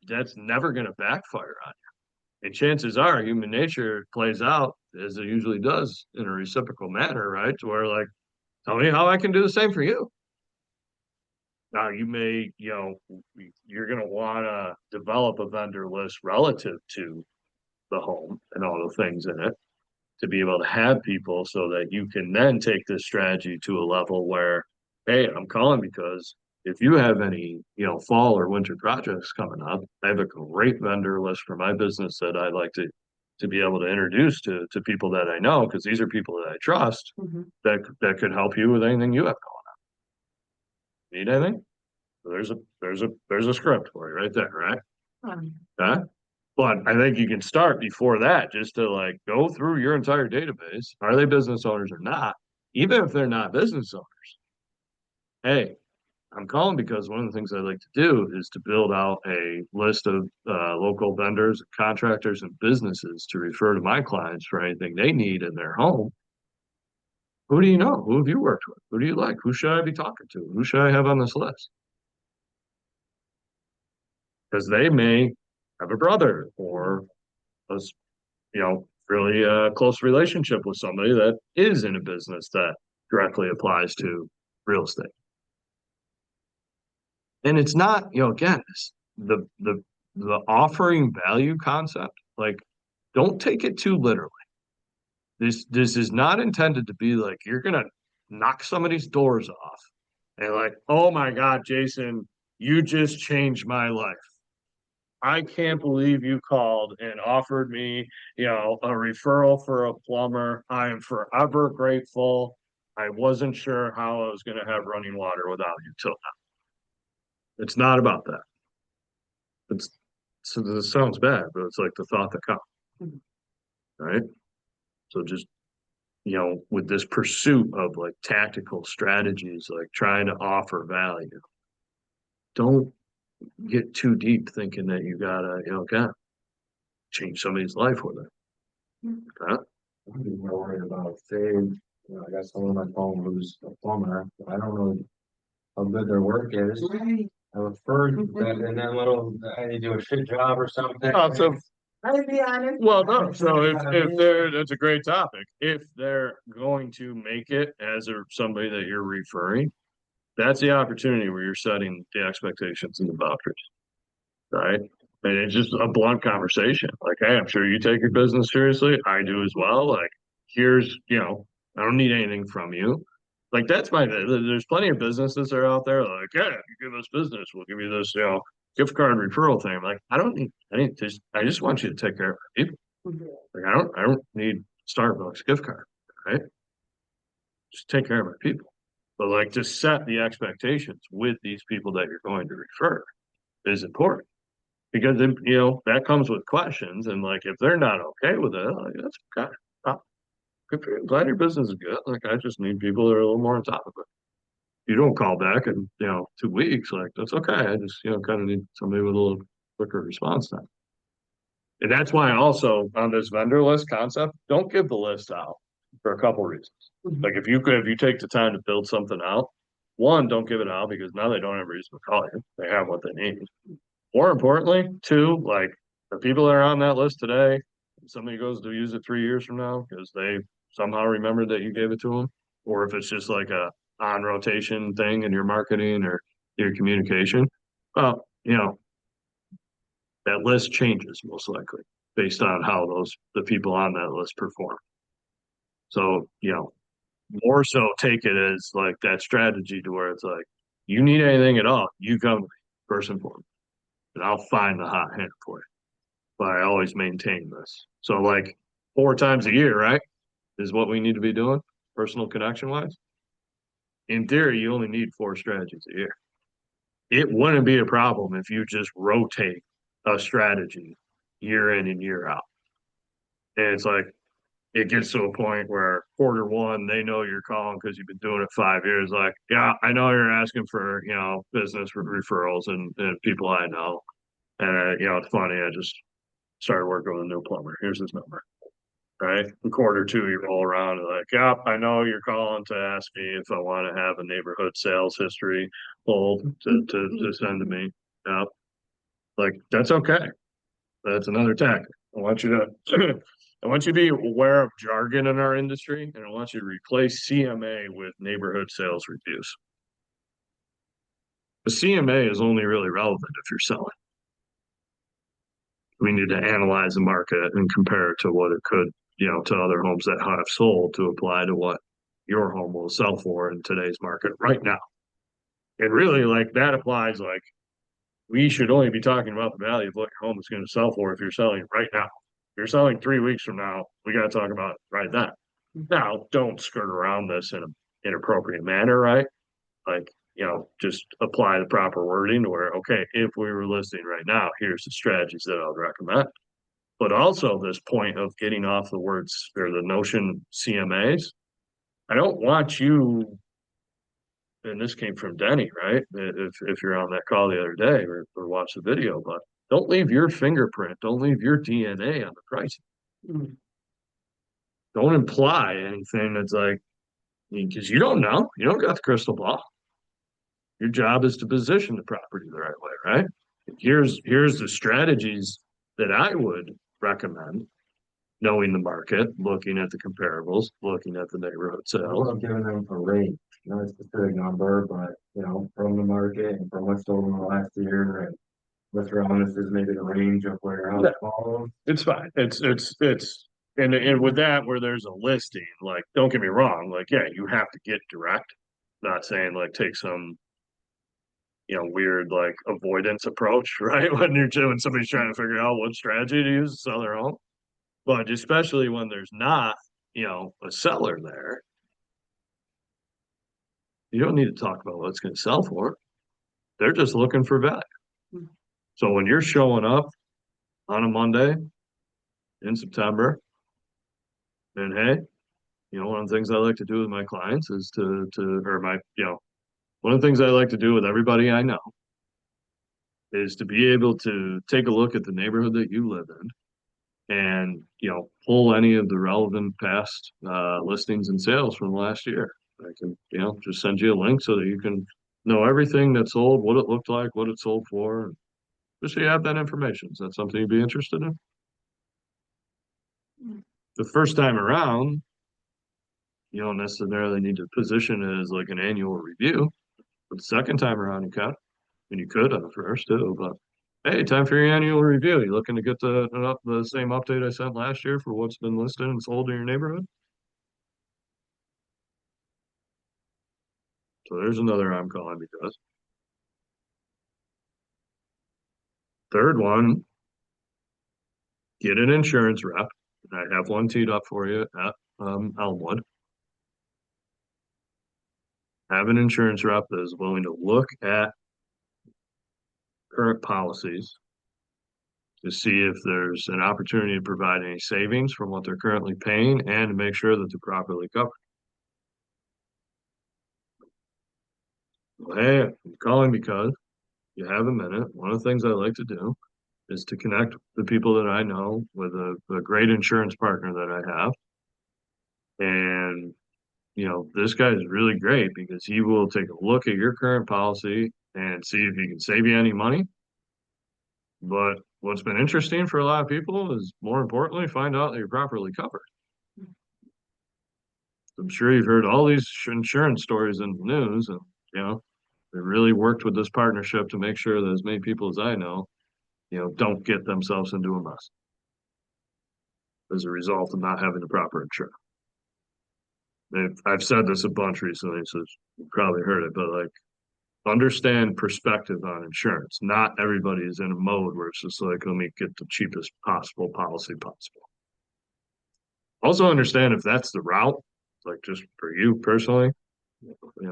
that's never going to backfire on you. And chances are human nature plays out as it usually does in a reciprocal manner, right? To where like, tell me how I can do the same for you. Now you may, you're going to want to develop a vendor list relative to the home and all the things in it to be able to have people so that you can then take this strategy to a level where, hey, I'm calling because if you have any, fall or winter projects coming up, I have a great vendor list for my business that I'd like to be able to introduce to people that I know, because these are people that I trust Mhm. that could help you with anything you have going on. Need anything? There's a script for you right there, right? Okay. But I think you can start before that just to like go through your entire database. Are they business owners or not? Even if they're not business owners. Hey, I'm calling because one of the things I like to do is to build out a list of local vendors, contractors, and businesses to refer to my clients for anything they need in their home. Who do you know? Who have you worked with? Who do you like? Who should I be talking to? Who should I have on this list? Because they may have a brother or a really close relationship with somebody that is in a business that directly applies to real estate. And it's not, again, the offering value concept, like don't take it too literally. This is not intended to be like you're gonna knock somebody's doors off and like, oh my God, Jason, you just changed my life. I can't believe you called and offered me, a referral for a plumber. I am forever grateful. I wasn't sure how I was gonna have running water without you till now. It's not about that. It's, so this sounds bad, but it's like the thought that counts, right? So just, with this pursuit of like tactical strategies, like trying to offer value, don't get too deep thinking that you gotta, God, change somebody's life with it. Huh? I'm even more worried about, say, I got someone on my phone who's a plumber, I don't know how good their work is. Right. I referred that, and then they do a shit job or something. So I'll be honest. well, no, so that's a great topic. If they're going to make it as somebody that you're referring, that's the opportunity where you're setting the expectations and the boundaries, right? And it's just a blunt conversation. Like, hey, I'm sure you take your business seriously. I do as well. Like, here's, I don't need anything from you. Like, that's there's plenty of businesses that are out there like, yeah, you give us business, we'll give you this, gift card referral thing. I'm like, I just want you to take care of people. Like, I don't need Starbucks gift card, right? Just take care of my people. But like, just set the expectations with these people that you're going to refer is important because then, that comes with questions. And like, if they're not okay with it, like, that's okay. Good for you. Glad your business is good. Like, I just need people that are a little more on top of it. You don't call back in, 2 weeks, like, that's okay. I just, kind of need somebody with a little quicker response time. And that's why also on this vendor list concept, don't give the list out for a couple reasons. Like, if you take the time to build something out, one, don't give it out because now they don't have a reason to call you. They have what they need. More importantly, two, like, the people that are on that list today, somebody goes to use it 3 years from now because they somehow remembered that you gave it to them, or if it's just like a on rotation thing in your marketing or your communication, well, that list changes most likely based on how the people on that list perform. So, more so take it as like that strategy to where it's like, you need anything at all, you come to me first and foremost, and I'll find the hot hand for you. But I always maintain this. So like 4 times a year, right? Is what we need to be doing personal connection wise. In theory, you only need 4 strategies a year. It wouldn't be a problem if you just rotate a strategy year in and year out. And it's like, it gets to a point where quarter 1, they know you're calling because you've been doing it 5 years. Like, yeah, I know you're asking for, business referrals and people I know. And, it's funny. I just started working with a new plumber. Here's his number. Right. In quarter 2, you roll around and like, yeah, I know you're calling to ask me if I want to have a neighborhood sales history pulled to send to me. Yeah. Like, that's okay. That's another tactic. I want you to I want you to be aware of jargon in our industry, and I want you to replace CMA with neighborhood sales reviews. The CMA is only really relevant if you're selling. We need to analyze the market and compare it to what it could, to other homes that have sold to apply to what your home will sell for in today's market right now. And really, like, that applies, like, we should only be talking about the value of what your home is going to sell for if you're selling right now. If you're selling 3 weeks from now, we got to talk about it right then. Now, don't skirt around this in an inappropriate manner, right? Like, just apply the proper wording to where, okay, if we were listing right now, here's the strategies that I would recommend. But also this point of getting off the words or the notion CMAs. I don't want you, and this came from Denny, right? If you're on that call the other day or watch the video, but don't leave your fingerprint, don't leave your DNA on the pricing. Don't imply anything that's like, because you don't know, you don't got the crystal ball. Your job is to position the property the right way, right? Here's the strategies that I would recommend, knowing the market, looking at the comparables, looking at the neighborhood sales. I'm giving them a range, not a specific number, but from the market and from what's sold in the last year and what's honest is maybe the range of where your house falls. It's fine. It's and with that, where there's a listing, like, don't get me wrong, like, yeah, you have to get direct. Not saying like take some weird like avoidance approach, right? When somebody's trying to figure out what strategy to use to sell their home. But especially when there's not, a seller there, you don't need to talk about what it's going to sell for. They're just looking for value. Mm. So when you're showing up on a Monday in September, and hey, one of the things I like to do with my clients is one of the things I like to do with everybody I know is to be able to take a look at the neighborhood that you live in and, pull any of the relevant past listings and sales from last year. I can, just send you a link so that you can know everything that sold, what it looked like, what it sold for, just so you have that information. Is that something you'd be interested in? The first time around, you don't necessarily need to position it as like an annual review. But the second time around, you can, and you could on the first too. But hey, time for your annual review. You looking to get the same update I sent last year for what's been listed and sold in your neighborhood? So there's another I'm calling because. Third one, get an insurance rep. I have one teed up for you at Elmwood. Have an insurance rep that is willing to look at current policies to see if there's an opportunity to provide any savings from what they're currently paying and to make sure that they're properly covered. Well, hey, I'm calling because you have a minute. One of the things I like to do is to connect the people that I know with a great insurance partner that I have. And, this guy is really great because he will take a look at your current policy and see if he can save you any money. But what's been interesting for a lot of people is, more importantly, find out that you're properly covered. I'm sure you've heard all these insurance stories in the news, and they really worked with this partnership to make sure that as many people as I know, don't get themselves into a mess as a result of not having the proper insurance. I've said this a bunch recently, so you've probably heard it, but like, understand perspective on insurance. Not everybody is in a mode where it's just like, let me get the cheapest possible policy possible. Also understand if that's the route, like just for you personally,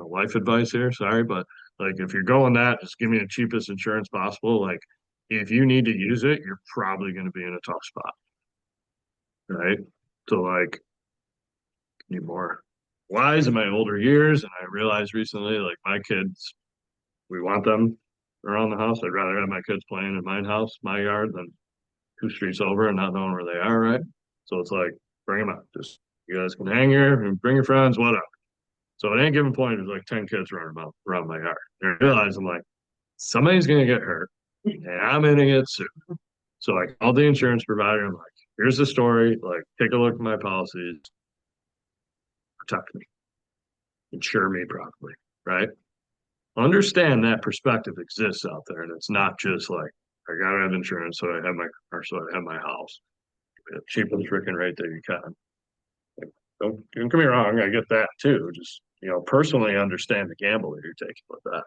life advice here, sorry, but like if you're going that, just give me the cheapest insurance possible. Like if you need to use it, you're probably going to be in a tough spot. Right. So like, need more wise in my older years. And I realized recently, like my kids, we want them around the house. I'd rather have my kids playing in my house, my yard, than 2 streets over and not knowing where they are. Right. So it's like, bring them out. Just, you guys can hang here and bring your friends, whatever. So at any given point, there's like 10 kids running around my yard. And I realize I'm like, somebody's going to get hurt and I'm going to get sued. So I called the insurance provider. I'm like, here's the story. Like, take a look at my policies. Protect me. Insure me properly. Right. Understand that perspective exists out there. And it's not just like, I got to have insurance so I have my car, so I have my house. Cheapest freaking rate that you can. Don't get me wrong, I get that too. Just, personally understand the gamble that you're taking with that.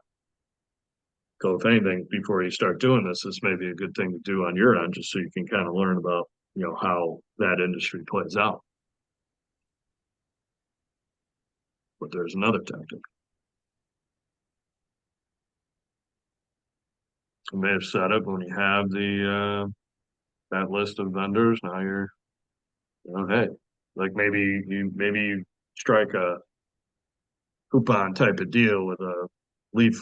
So if anything, before you start doing this may be a good thing to do on your end, just so you can kind of learn about, how that industry plays out. But there's another tactic. You may have set up when you have that list of vendors. Now you're, hey, like maybe you strike a coupon type of deal with a leaf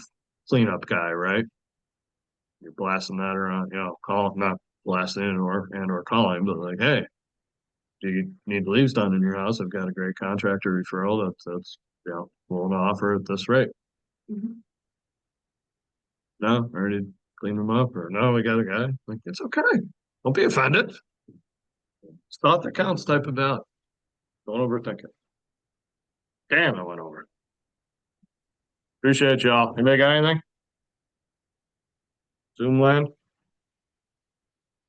cleanup guy, right? You're blasting that around, not blasting or calling, but like, hey, do you need leaves done in your house? I've got a great contractor referral that's willing to offer at this rate. Mhm. No, I already cleaned them up, or no, we got a guy. Like, it's okay. Don't be offended. It's thought that counts type of value. Don't overthink it. Damn, I went over. Appreciate y'all. Anybody got anything? Zoom land?